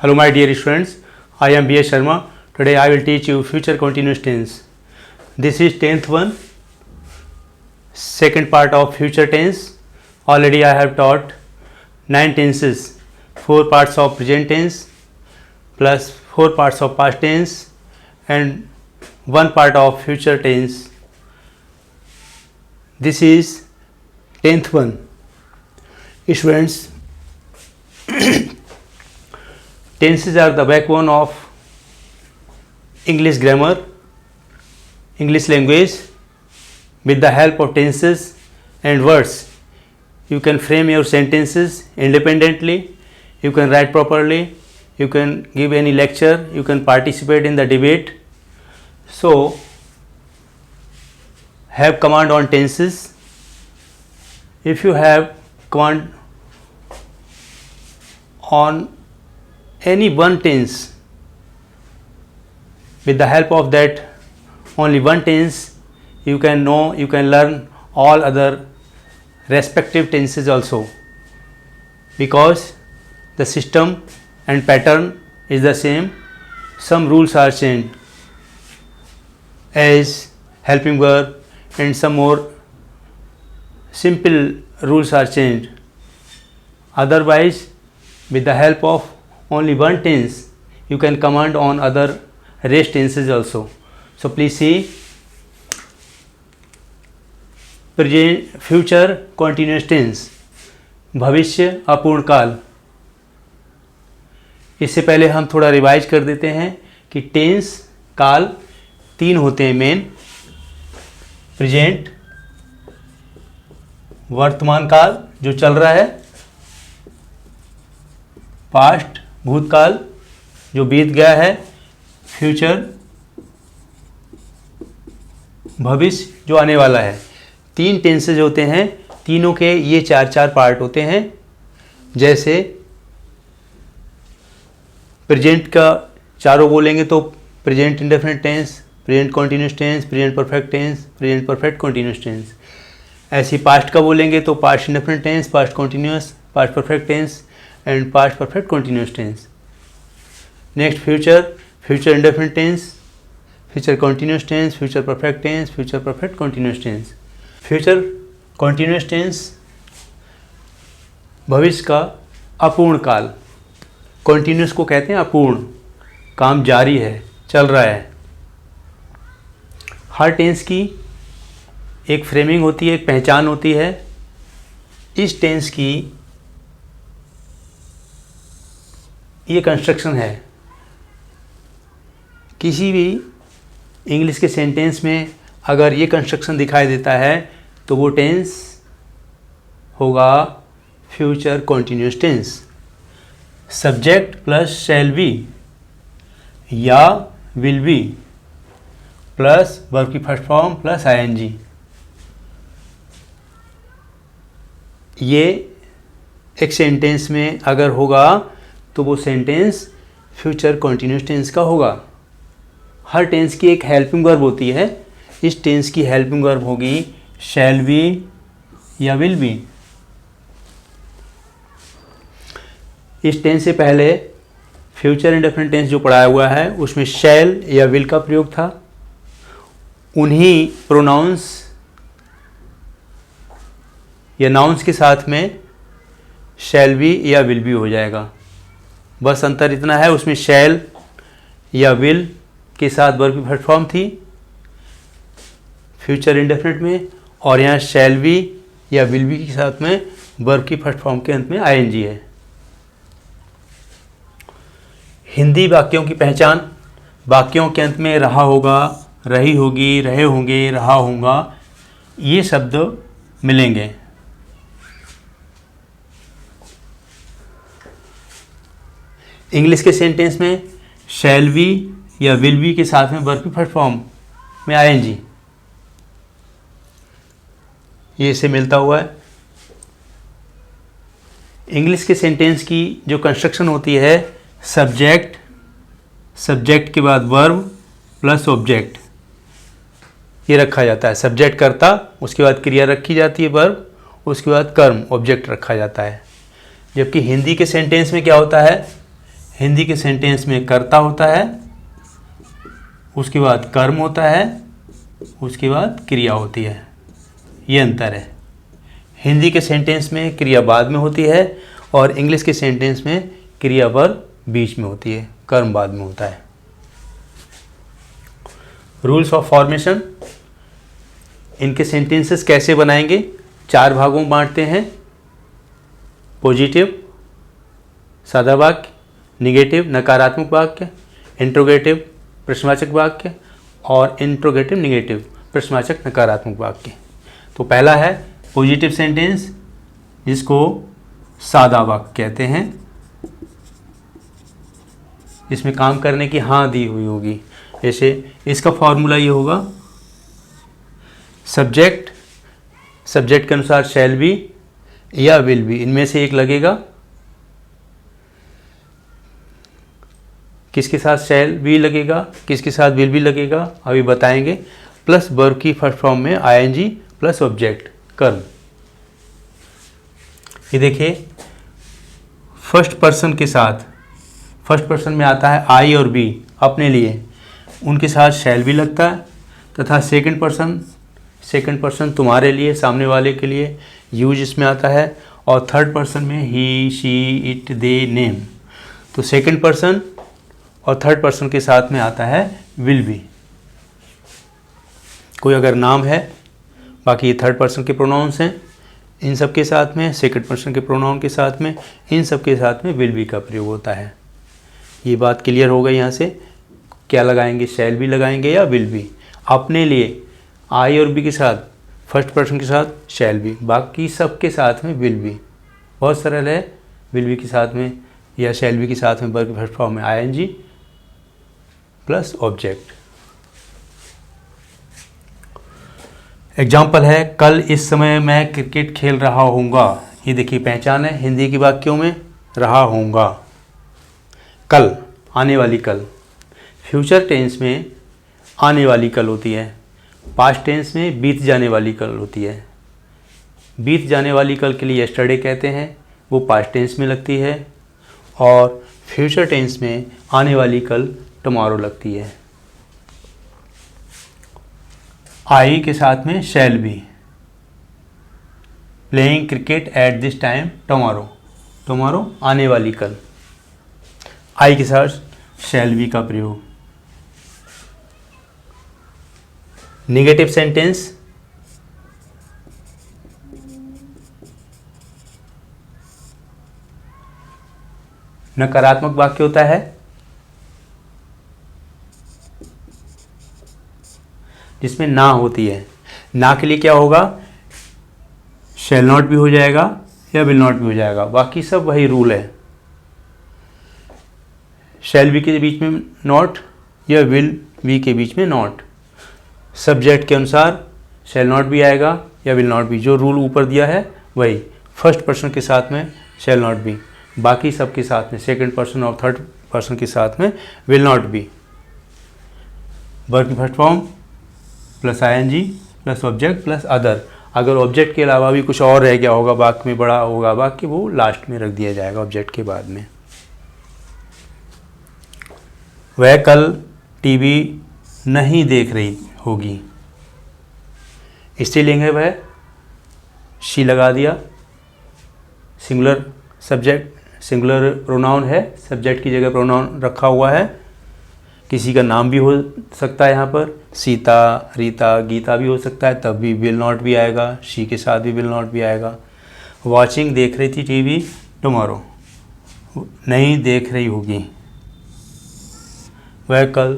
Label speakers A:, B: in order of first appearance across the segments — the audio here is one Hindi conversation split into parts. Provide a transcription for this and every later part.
A: Hello my dear students, I am B.S. Sharma. Today I will teach you future continuous tense. This is 10th one, second part of future tense. Already I have taught 9 tenses, 4 parts of present tense plus 4 parts of past tense and 1 part of future tense. This is 10th one. Students, tenses are the backbone of English grammar, English language. With the help of tenses and words, you can frame your sentences independently, you can write properly, you can give any lecture, you can participate in the debate. So, have command on tenses. If you have command on any one tense, with the help of that only one tense, you can know, you can learn all other respective tenses also, because the system and pattern is the same. Some rules are changed as helping verb and some more simple rules are changed. Otherwise, with the help of only one tense, you can command on other rest tenses also. So please see present, future continuous tense, भविष्य अपूर्ण काल. इससे पहले हम थोड़ा रिवाइज कर देते हैं कि टेंस काल 3 होते हैं मेन: प्रेजेंट, वर्तमान काल जो चल रहा है, पास्ट भूतकाल जो बीत गया है, फ्यूचर भविष्य जो आने वाला है. 3 टेंसेज होते हैं, तीनों के ये 4 पार्ट होते हैं. जैसे प्रेजेंट का चारों बोलेंगे तो present indefinite tense, present continuous tense, present perfect tense, present perfect continuous tense. ऐसे पास्ट का बोलेंगे तो past indefinite tense, past continuous, past perfect tense and past perfect continuous tense. Next future, future indefinite tense, future continuous tense, future perfect tense, future perfect continuous tense. Future continuous tense भविष्य का अपूर्ण काल. कॉन्टिन्यूस को कहते हैं अपूर्ण, काम जारी है, चल रहा है. हर टेंस की एक फ्रेमिंग होती है, एक पहचान होती है. इस टेंस की ये कंस्ट्रक्शन है. किसी भी इंग्लिश के सेंटेंस में अगर ये कंस्ट्रक्शन दिखाई देता है तो वो टेंस होगा future continuous tense. Subject plus shall be या विल बी प्लस वर्ब की फर्स्ट फॉर्म प्लस आईएनजी. ये एक सेंटेंस में अगर होगा तो वो सेंटेंस फ्यूचर कॉन्टिन्यूस टेंस का होगा. हर टेंस की एक हेल्पिंग वर्ब होती है. इस टेंस की हेल्पिंग वर्ब होगी शैल बी या विल बी. इस टेंस से पहले फ्यूचर इंडेफिनिट टेंस जो पढ़ाया हुआ है उसमें शैल या विल का प्रयोग था. उन्हीं प्रोनाउंस या नाउंस के साथ में शैल बी या विल बी हो जाएगा. बस अंतर इतना है, उसमें शैल या विल के साथ वर्ब की फर्स्ट फॉर्म थी फ्यूचर इंडेफिनिट में, और यहाँ शैल बी या विल बी के साथ में वर्ब की फर्स्ट फॉर्म के अंत में आईएनजी है. हिंदी वाक्यों की पहचान, वाक्यों के अंत में रहा होगा, रही होगी, रहे होंगे, रहा होगा, ये शब्द मिलेंगे. इंग्लिश के सेंटेंस में शैल बी या विल बी के साथ में वर्ब की फर्स्ट फॉर्म में आईएनजी, ये इससे मिलता हुआ है. इंग्लिश के सेंटेंस की जो कंस्ट्रक्शन होती है, सब्जेक्ट, सब्जेक्ट के बाद वर्ब प्लस ऑब्जेक्ट, ये रखा जाता है. सब्जेक्ट कर्ता, उसके बाद क्रिया रखी जाती है वर्ब, उसके बाद कर्म ऑब्जेक्ट रखा जाता है. जबकि हिंदी के सेंटेंस में क्या होता है, हिंदी के सेंटेंस में कर्ता होता है, उसके बाद कर्म होता है, उसके बाद क्रिया होती है। ये अंतर है। हिंदी के सेंटेंस में क्रिया बाद में होती है और इंग्लिश के सेंटेंस में क्रिया वर्ब बीच में होती है, कर्म बाद में होता है। रूल्स ऑफ फॉर्मेशन, इनके सेंटेंसेस कैसे बनाएंगे? 4 भागों में बांटते हैं। पॉजिटिव सादा वाक्य, निगेटिव नकारात्मक वाक्य, इंट्रोगेटिव प्रश्नवाचक वाक्य और इंट्रोगेटिव निगेटिव प्रश्नवाचक नकारात्मक वाक्य। तो पहला है पॉजिटिव सेंटेंस, जिसको सादा वाक्य कहते हैं। इसमें काम करने की हाँ दी हुई होगी। जैसे इसका फॉर्मूला ये होगा, सब्जेक्ट के अनुसार शैल बी या विल बी, इनमें से एक लगेगा। किसके साथ शैल बी लगेगा, किसके साथ विल बी लगेगा, अभी बताएंगे। प्लस वर्ब की फर्स्ट फॉर्म में आईएनजी प्लस ऑब्जेक्ट कर्म। ये देखिए, फर्स्ट पर्सन के साथ, फर्स्ट पर्सन में आता है आई और बी अपने लिए, उनके साथ शैल भी लगता है, तथा सेकंड पर्सन तुम्हारे लिए, सामने वाले के लिए यूज इसमें आता है, और थर्ड पर्सन में ही शी इट दे नेम। तो सेकंड पर्सन और थर्ड पर्सन के साथ में आता है विल बी। कोई अगर नाम है, बाकी ये थर्ड पर्सन के प्रोनाउंस हैं, इन सब के साथ में, सेकंड पर्सन के प्रोनाउन के साथ में, इन सब के साथ में विल बी का प्रयोग होता है। ये बात क्लियर हो गई। यहाँ से क्या लगाएंगे, शैल बी लगाएंगे या विल बी। अपने लिए आई और बी के साथ, फर्स्ट पर्सन के साथ शैल बी, बाकी सब के साथ में विल बी। बहुत सरल है। विल बी के साथ में या शैल बी के साथ में वर्ब फर्स्ट फॉर्म में आईएनजी प्लस ऑब्जेक्ट। एग्जाम्पल है, कल इस समय मैं क्रिकेट खेल रहा होऊंगा। ये देखिए पहचान है हिंदी के वाक्यों में, रहा होऊंगा। कल, आने वाली कल। फ्यूचर टेंस में आने वाली कल होती है, पास्ट टेंस में बीत जाने वाली कल होती है। बीत जाने वाली कल के लिए यस्टरडे कहते हैं, वो पास्ट टेंस में लगती है, और फ्यूचर टेंस में आने वाली कल टुमारो लगती है। आई के साथ में shall be, playing cricket at this time tomorrow. Tomorrow आने वाली कल, आई के साथ शैल बी का प्रयोग। नेगेटिव सेंटेंस, नकारात्मक वाक्य होता है जिसमें ना होती है। ना के लिए क्या होगा, शैल नॉट भी हो जाएगा या विल नॉट भी हो जाएगा, बाकी सब वही रूल है। शैल बी के बीच में नॉट या विल बी के बीच में नॉट। सब्जेक्ट के अनुसार शैल नॉट भी आएगा या विल नॉट भी, जो रूल ऊपर दिया है वही। फर्स्ट पर्सन के साथ में शैल नॉट बी, बाकी सब के साथ में सेकंड पर्सन और थर्ड पर्सन के साथ में विल नॉट बी। वर्ब की first form plus ING plus object plus other. अगर ऑब्जेक्ट के अलावा भी कुछ और रह गया होगा वाक्य में, बड़ा होगा वाक्य, वो लास्ट में रख दिया जाएगा ऑब्जेक्ट के बाद में। वह कल टीवी नहीं देख रही होगी, स्त्रीलिंग है वह, शी लगा दिया। सिंगुलर सब्जेक्ट, सिंगुलर प्रोनाउन है, सब्जेक्ट की जगह प्रोनाउन रखा हुआ है। किसी का नाम भी हो सकता है यहाँ पर, सीता, रीता, गीता भी हो सकता है, तब भी विल नॉट भी आएगा, शी के साथ भी विल नॉट भी आएगा। वॉचिंग देख रही थी टीवी टुमारो, नहीं देख रही होगी, वह कल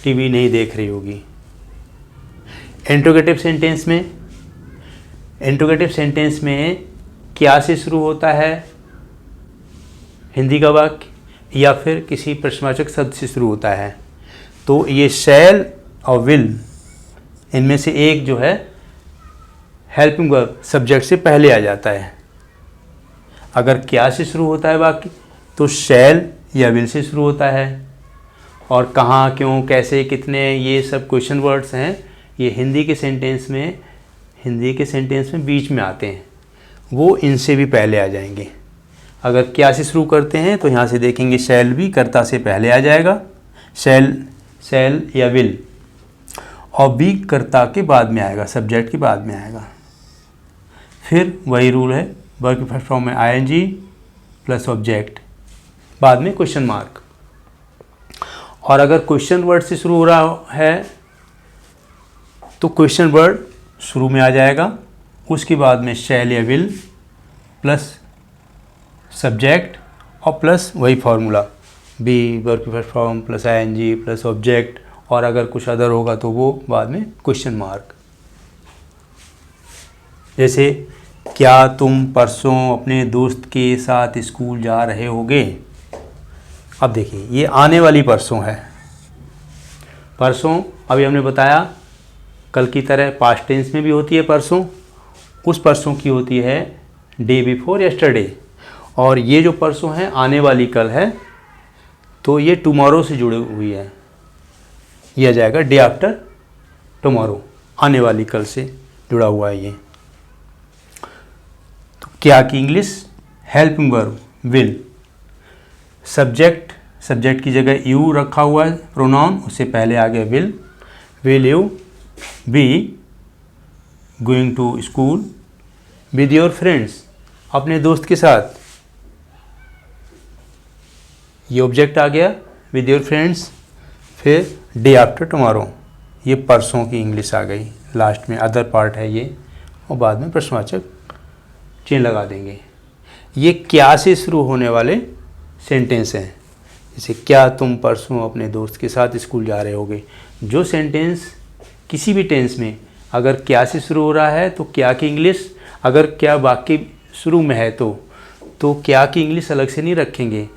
A: टीवी नहीं देख रही होगी। इंट्रोगेटिव सेंटेंस में क्या से शुरू होता है हिंदी का वाक्य, या फिर किसी प्रश्नवाचक शब्द से शुरू होता है। तो ये शैल और विल, इनमें से एक जो है हेल्पिंग वर्ब सब्जेक्ट से पहले आ जाता है। अगर क्या से शुरू होता है वाक्य तो शैल या विल से शुरू होता है। और कहाँ, क्यों, कैसे, कितने, ये सब क्वेश्चन वर्ड्स हैं, ये हिंदी के सेंटेंस में बीच में आते हैं, वो इनसे भी पहले आ जाएंगे। अगर क्या से शुरू करते हैं तो यहाँ से देखेंगे शैल भी कर्ता से पहले आ जाएगा, शैल या विल, और बी कर्ता के बाद में आएगा, सब्जेक्ट के बाद में आएगा। फिर वही रूल है, वर्ब की फर्स्ट फॉर्म में आईएनजी प्लस ऑब्जेक्ट, बाद में क्वेश्चन मार्क। और अगर क्वेश्चन वर्ड से शुरू हो रहा है तो क्वेश्चन वर्ड शुरू में आ जाएगा, उसके बाद में शैल या विल प्लस सब्जेक्ट और प्लस वही फार्मूला, बी वर्ब की first form plus ING plus object, और अगर कुछ अदर होगा तो वो बाद में क्वेश्चन मार्क। जैसे क्या तुम परसों अपने दोस्त के साथ स्कूल जा रहे होगे। अब देखिए ये आने वाली परसों है, परसों अभी हमने बताया कल की तरह पास्ट टेंस में भी होती है परसों, उस परसों की होती है डे बिफोर यस्टरडे, और ये जो परसों है आने वाली कल है तो ये टुमारो से जुड़ी हुई है, यह आ जाएगा डे आफ्टर टुमारो, आने वाली कल से जुड़ा हुआ है ये। तो क्या की English helping verb will, subject की जगह यू रखा हुआ है प्रोनाउन, उससे पहले आ गया will you be going to school with your friends, अपने दोस्त के साथ, ये ऑब्जेक्ट आ गया विद योर फ्रेंड्स। फिर डे आफ्टर टुमारो, ये परसों की इंग्लिश आ गई, लास्ट में अदर पार्ट है ये, और बाद में प्रश्नवाचक चिन्ह लगा देंगे। ये क्या से शुरू होने वाले सेंटेंस हैं, जैसे क्या तुम परसों अपने दोस्त के साथ स्कूल जा रहे होगे। जो सेंटेंस किसी भी टेंस में अगर क्या से शुरू हो रहा है तो क्या की इंग्लिश, अगर क्या वाक्य शुरू में है तो क्या की इंग्लिश अलग से नहीं रखेंगे,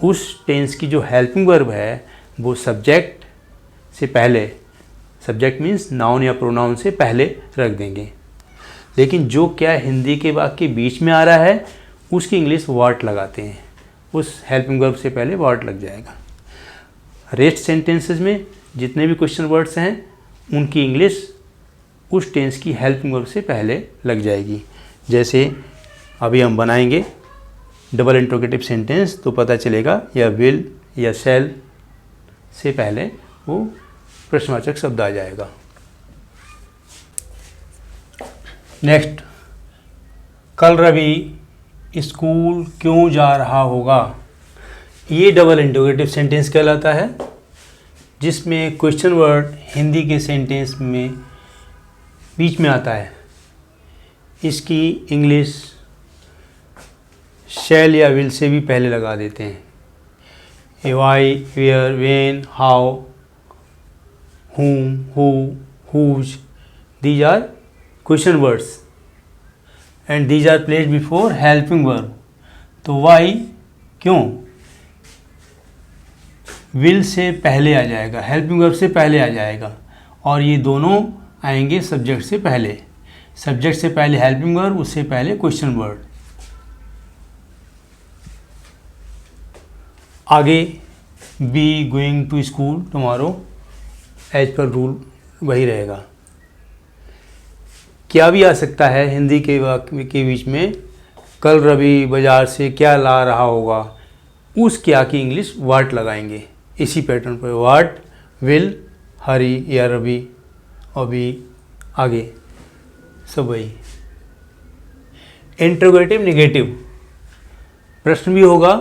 A: उस टेंस की जो हेल्पिंग वर्ब है वो सब्जेक्ट से पहले, सब्जेक्ट मीन्स नाउन या प्रोनाउन से पहले रख देंगे। लेकिन जो क्या हिंदी के वाक्य बीच में आ रहा है उसकी इंग्लिश व्हाट लगाते हैं, उस हेल्पिंग वर्ब से पहले व्हाट लग जाएगा। रेस्ट सेंटेंसेस में जितने भी क्वेश्चन वर्ड्स हैं उनकी इंग्लिश उस टेंस की हेल्पिंग वर्ब से पहले लग जाएगी। जैसे अभी हम बनाएंगे डबल इंट्रोगेटिव सेंटेंस तो पता चलेगा या विल या शैल से पहले वो प्रश्नवाचक शब्द आ जाएगा। नेक्स्ट, कल रवि स्कूल क्यों जा रहा होगा। ये डबल इंट्रोगेटिव सेंटेंस कहलाता है, जिसमें क्वेश्चन वर्ड हिंदी के सेंटेंस में बीच में आता है। इसकी इंग्लिश शैल या विल से भी पहले लगा देते हैं। Why, where, when, how, whom, who, whose, these are question words and these are placed before helping verb। तो why क्यों will से पहले आ जाएगा, helping verb से पहले आ जाएगा, और ये दोनों आएंगे सब्जेक्ट से पहले। सब्जेक्ट से पहले हेल्पिंग वर्ब, उससे पहले क्वेश्चन वर्ड। आगे be going to school tomorrow, as per rule वही रहेगा। क्या भी आ सकता है हिंदी के वाक्य के बीच में, कल रवि बाजार से क्या ला रहा होगा, उस क्या की इंग्लिश व्हाट लगाएंगे इसी पैटर्न पर। व्हाट, विल, हरी या रवि, और भी आगे सब वही। इंट्रोगेटिव नेगेटिव प्रश्न भी होगा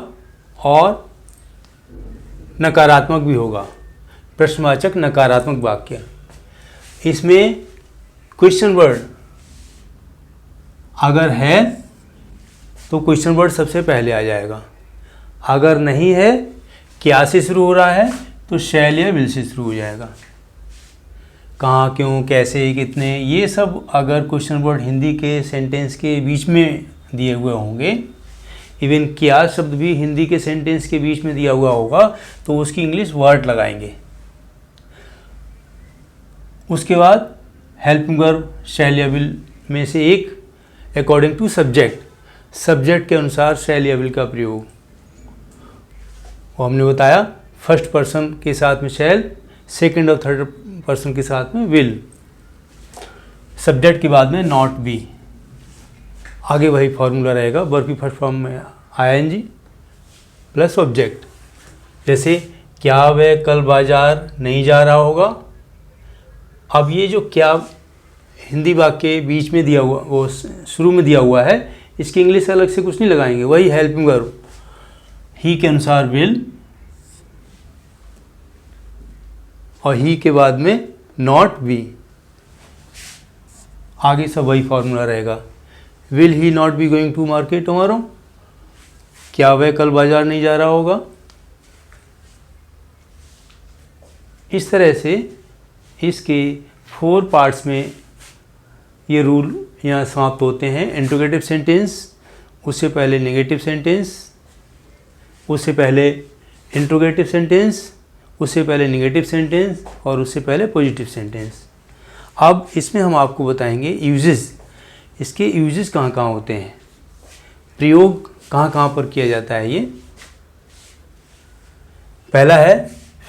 A: और नकारात्मक भी होगा, प्रश्नवाचक नकारात्मक वाक्य। इसमें क्वेश्चन वर्ड अगर है तो क्वेश्चन वर्ड सबसे पहले आ जाएगा, अगर नहीं है, क्या से शुरू हो रहा है तो शैल या विल से शुरू हो जाएगा। कहाँ, क्यों, कैसे, कितने, ये सब अगर क्वेश्चन वर्ड हिंदी के सेंटेंस के बीच में दिए हुए होंगे, इवन क्या शब्द भी हिंदी के सेंटेंस के बीच में दिया हुआ होगा तो उसकी इंग्लिश वर्ड लगाएंगे। उसके बाद हेल्पिंग वर्ब शैल या विल में से एक अकॉर्डिंग टू सब्जेक्ट, सब्जेक्ट के अनुसार शैल या विल का प्रयोग। वो हमने बताया फर्स्ट पर्सन के साथ में शैल, सेकंड और थर्ड पर्सन के साथ में विल, सब्जेक्ट के बाद में नॉट बी। आगे वही फॉर्मूला रहेगा, वर्ब की फर्स्ट फॉर्म में आईएनजी प्लस ऑब्जेक्ट। जैसे क्या वह कल बाजार नहीं जा रहा होगा। अब ये जो क्या हिंदी वाक्य बीच में दिया हुआ, वो शुरू में दिया हुआ है, इसकी इंग्लिश अलग से कुछ नहीं लगाएंगे, वही हेल्पिंग वर्ब ही के अनुसार विल, और ही के बाद में नॉट बी, आगे सब वही फॉर्मूला रहेगा। Will he not be going to market tomorrow, क्या वह कल बाजार नहीं जा रहा होगा। इस तरह से इसके 4 पार्ट्स में ये रूल यहाँ समाप्त होते हैं। इंट्रोगेटिव सेंटेंस, उससे पहले नेगेटिव सेंटेंस, उससे पहले इंट्रोगेटिव सेंटेंस, उससे पहले नेगेटिव सेंटेंस, और उससे पहले पॉजिटिव सेंटेंस। अब इसमें हम आपको बताएंगे यूजेस, इसके यूजेस कहाँ कहाँ होते हैं, प्रयोग कहाँ कहाँ पर किया जाता है। ये पहला है,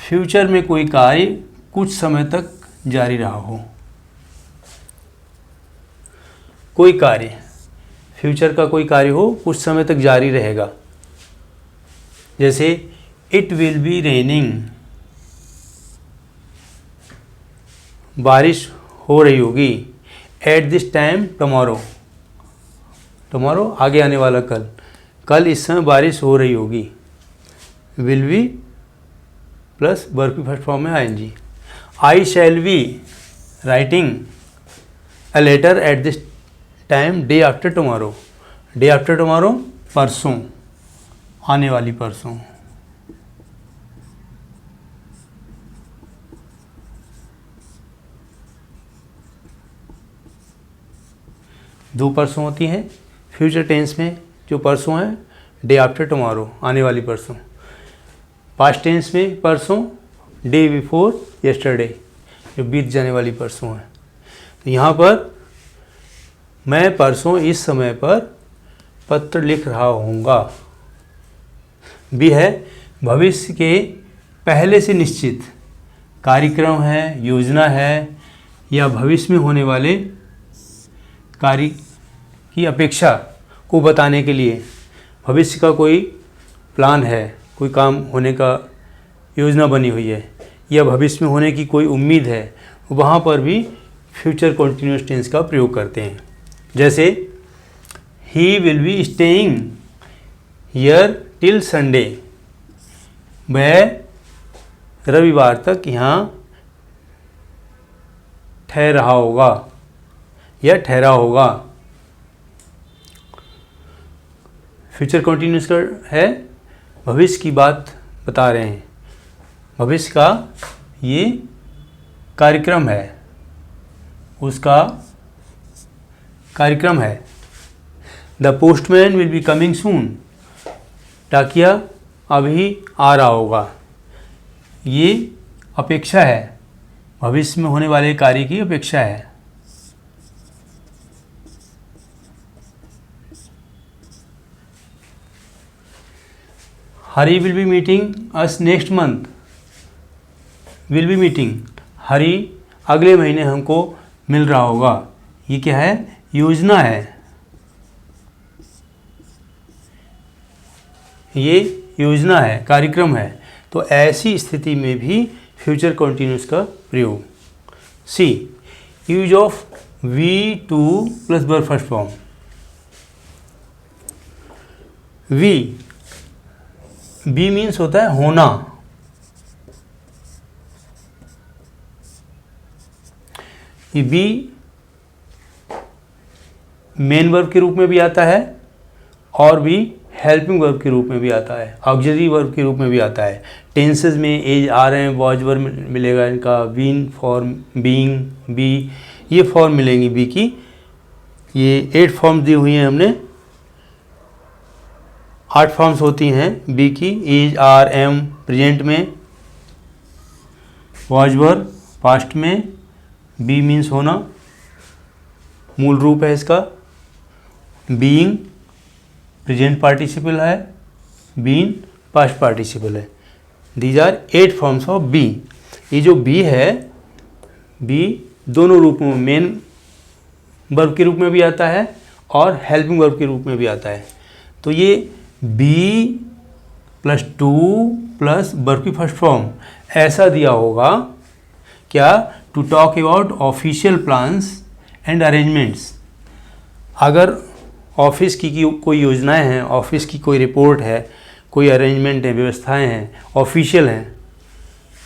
A: फ्यूचर में कोई कार्य कुछ समय तक जारी रहा हो। कोई कार्य, फ्यूचर का कोई कार्य हो, कुछ समय तक जारी रहेगा। जैसे इट विल बी रेनिंग, बारिश हो रही होगी। Eight this time tomorrow, tomorrow आगे आने वाला कल, कल इस समय बारिश हो रही होगी। विल बी प्लस वर्ब की फर्स्ट फॉर्म में ING. I shall be writing a letter at this time day after tomorrow. Day after tomorrow परसों, आने वाली परसों। दो परसों होती हैं फ्यूचर टेंस में, जो परसों है डे आफ्टर टुमारो, आने वाली परसों। पास्ट टेंस में परसों डे बिफोर यस्टरडे, जो बीत जाने वाली परसों है। तो यहाँ पर मैं परसों इस समय पर पत्र लिख रहा हूँगा। भी है भविष्य के पहले से निश्चित कार्यक्रम है, योजना है, या भविष्य में होने वाले कार्य की अपेक्षा को बताने के लिए भविष्य का कोई प्लान है, कोई काम होने का योजना बनी हुई है, या भविष्य में होने की कोई उम्मीद है, वहाँ पर भी फ्यूचर कॉन्टिन्यूअस टेंस का प्रयोग करते हैं। जैसे he will be staying here till Sunday, वह रविवार तक यहाँ ठहर रहा होगा या ठहरा होगा। फ्यूचर कॉन्टिन्यूअस का है, भविष्य की बात बता रहे हैं, भविष्य का ये कार्यक्रम है, उसका कार्यक्रम है। The postman will be coming soon, डाकिया अभी आ रहा होगा। ये अपेक्षा है, भविष्य में होने वाले कार्य की अपेक्षा है। Hari will be meeting us next month, will be meeting, Hari अगले महीने हमको मिल रहा होगा। ये क्या है, योजना है, ये योजना है, कार्यक्रम है। तो ऐसी स्थिति में भी फ्यूचर कॉन्टिन्यूअस का प्रयोग। See, use of V two plus verb first form. Be means होता है होना। ये बी मेन वर्ब के रूप में भी आता है और भी हेल्पिंग वर्ब के रूप में भी आता है, ऑक्सिलरी वर्ब के रूप में भी आता है। टेंसेस में एज आ रहे हैं, वॉज वर्ब मिलेगा इनका, बीन फॉर्म, बीइंग, बी, ये फॉर्म मिलेंगी बी की। ये 8 फॉर्म दी हुई हैं हमने, 8 फॉर्म्स होती हैं बी की। इज, आर, एम प्रेजेंट में, वॉज वर्ब पास्ट में, बी मीन्स होना, मूल रूप है इसका। बीइंग प्रेजेंट पार्टिसिपल है, बीन पास्ट पार्टिसिपल है। These are 8 forms of be. ये जो बी है, बी दोनों रूपों में, मेन वर्ब के रूप में भी आता है और हेल्पिंग वर्ब के रूप में भी आता है। तो ये बी प्लस 2 प्लस वर्ब की फर्स्ट फॉर्म ऐसा दिया होगा क्या, to talk about official plans and arrangements. अगर ऑफिस की कोई योजनाएं हैं, ऑफिस की कोई रिपोर्ट है, कोई अरेंजमेंट है, व्यवस्थाएं हैं, ऑफिशियल हैं,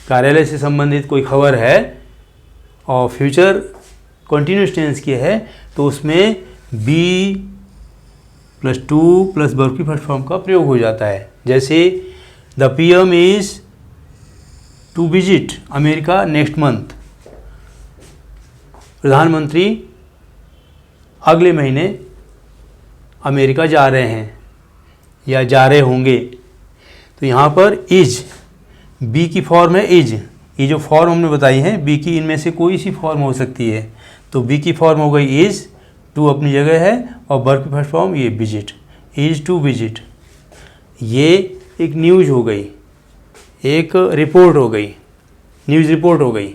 A: कार्यालय से संबंधित कोई खबर है और फ्यूचर कंटिन्यूअस टेंस की है, तो उसमें बी प्लस 2 प्लस वर्ब की फर्स्ट फॉर्म का प्रयोग हो जाता है। जैसे the PM is to visit America next month. प्रधानमंत्री अगले महीने अमेरिका जा रहे हैं या जा रहे होंगे। तो यहाँ पर इज, बी की फॉर्म है इज। ये जो फॉर्म हमने बताई है बी की, इनमें से कोई सी फॉर्म हो सकती है। तो बी की फॉर्म हो गई इज, टू अपनी जगह है और वर्ब की फर्स्ट फॉर्म ये विजिट, इज टू विजिट। ये एक न्यूज़ हो गई, एक रिपोर्ट हो गई, न्यूज़ रिपोर्ट हो गई।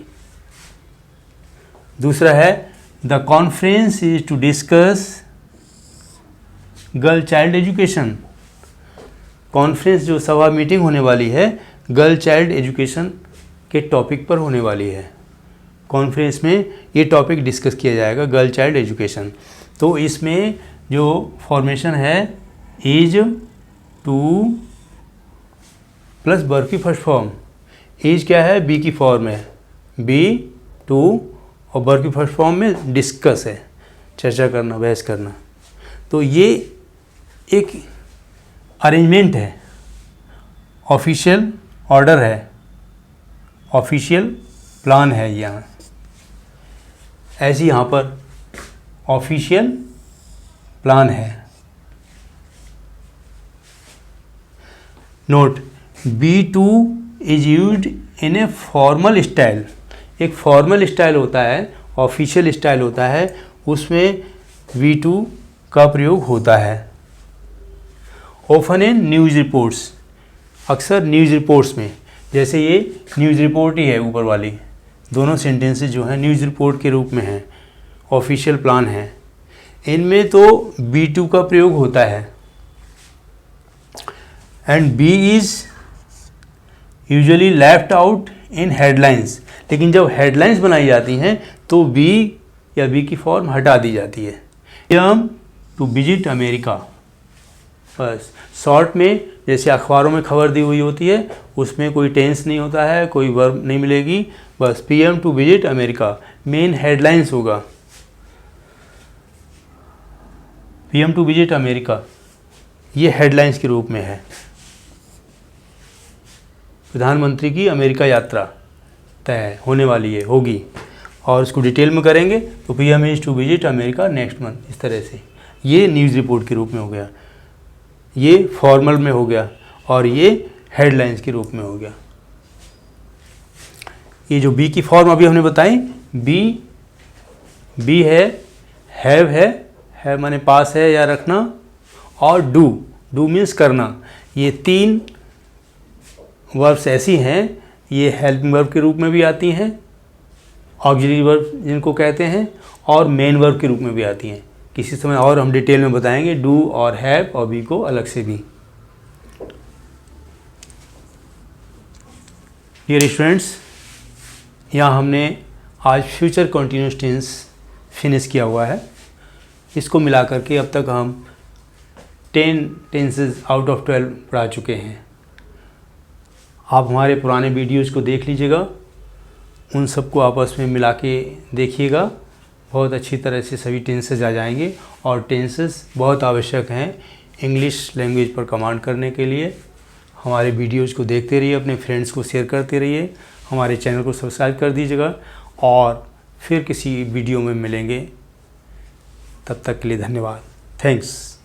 A: दूसरा है the conference is to discuss girl child education. Conference जो सभा मीटिंग होने वाली है गर्ल चाइल्ड एजुकेशन के टॉपिक पर होने वाली है। कॉन्फ्रेंस में ये टॉपिक डिस्कस किया जाएगा, गर्ल चाइल्ड एजुकेशन। तो इसमें जो फॉर्मेशन है इज टू प्लस वर्ब की फर्स्ट फॉर्म। इज क्या है, बी की फॉर्म है, बी टू और वर्ब की फर्स्ट फॉर्म में डिस्कस है, चर्चा करना, बहस करना। तो ये एक अरेंजमेंट है, ऑफिशियल ऑर्डर है, ऑफिशियल प्लान है। यहाँ ऐसी यहाँ पर ऑफिशियल प्लान है। Note, B2 is used in a formal style. एक फॉर्मल स्टाइल होता है, ऑफिशियल स्टाइल होता है, उसमें V2 का प्रयोग होता है। ऑफन इन न्यूज़ रिपोर्ट्स, अक्सर न्यूज़ रिपोर्ट्स में, जैसे ये न्यूज़ रिपोर्ट ही है ऊपर वाली, दोनों सेंटेंसेस जो हैं न्यूज़ रिपोर्ट के रूप में हैं, ऑफिशियल प्लान है। इनमें तो B2 का प्रयोग होता है। And be is usually left out in headlines. लेकिन जब हेडलाइंस बनाई जाती हैं तो बी या बी की फॉर्म हटा दी जाती है। हम टू विजिट अमेरिका, बस शॉर्ट में जैसे अखबारों में खबर दी हुई होती है, उसमें कोई टेंस नहीं होता है, कोई वर्ब नहीं मिलेगी, बस PM to visit America main headlines होगा। PM टू विजिट अमेरिका ये हेडलाइंस के रूप में है। प्रधानमंत्री की अमेरिका यात्रा तय होने वाली है, होगी, और इसको डिटेल में करेंगे तो PM is to visit America next month. इस तरह से ये न्यूज़ रिपोर्ट के रूप में हो गया, ये फॉर्मल में हो गया और ये हेडलाइंस के रूप में हो गया। ये जो बी की फॉर्म अभी हमने बताई, बी है, है माने पास है या रखना, और डू मीन्स करना। ये तीन वर्ब्स ऐसी हैं, ये हेल्पिंग वर्ब के रूप में भी आती हैं, ऑक्सिलरी वर्ब जिनको कहते हैं, और मेन वर्ब के रूप में भी आती हैं। किसी समय और हम डिटेल में बताएंगे डू और हैव और बी को अलग से भी। डियर स्टूडेंट्स, यहाँ हमने आज फ्यूचर कंटिन्यूअस टेंस फिनिश किया हुआ है। इसको मिला करके अब तक हम 10 टेंसेस आउट ऑफ 12 पढ़ा चुके हैं। आप हमारे पुराने वीडियोज़ को देख लीजिएगा, उन सबको आपस में मिला के देखिएगा, बहुत अच्छी तरह से सभी टेंसेस आ जाएंगे। और टेंसेस बहुत आवश्यक हैं इंग्लिश लैंग्वेज पर कमांड करने के लिए। हमारे वीडियोज़ को देखते रहिए, अपने फ्रेंड्स को शेयर करते रहिए, हमारे चैनल को सब्सक्राइब कर दीजिएगा, और फिर किसी वीडियो में मिलेंगे। तब तक के लिए धन्यवाद। थैंक्स।